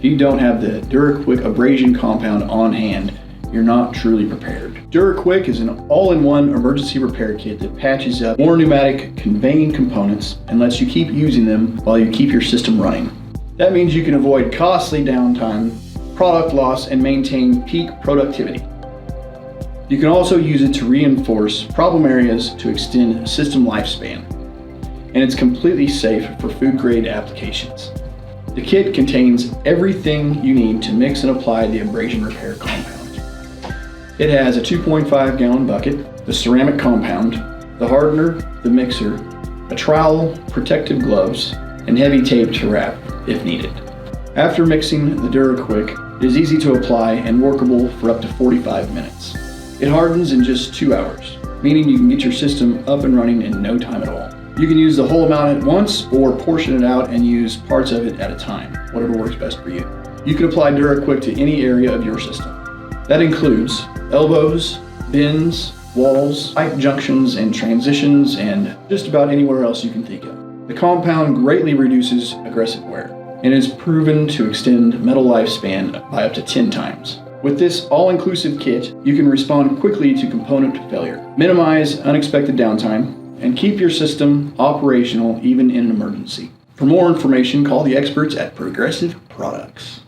If you don't have the DuraQuick abrasion compound on hand, you're not truly prepared. DuraQuick is an all-in-one emergency repair kit that patches up more pneumatic conveying components and lets you keep using them while you keep your system running. That means you can avoid costly downtime, product loss, and maintain peak productivity. You can also use it to reinforce problem areas to extend system lifespan. And it's completely safe for food-grade applications. The kit contains everything you need to mix and apply the abrasion repair compound. It has a 2.5 gallon bucket, the ceramic compound, the hardener, the mixer, a trowel, protective gloves, and heavy tape to wrap if needed. After mixing the DuraQuick, it is easy to apply and workable for up to 45 minutes. It hardens in just 2 hours, meaning you can get your system up and running in no time at all. You can use the whole amount at once or portion it out and use parts of it at a time, whatever works best for you. You can apply DuraQuick to any area of your system. That includes elbows, bins, walls, pipe junctions and transitions, and just about anywhere else you can think of. The compound greatly reduces aggressive wear and is proven to extend metal lifespan by up to 10 times. With this all-inclusive kit, you can respond quickly to component failure, minimize unexpected downtime, and keep your system operational even in an emergency. For more information, call the experts at Progressive Products.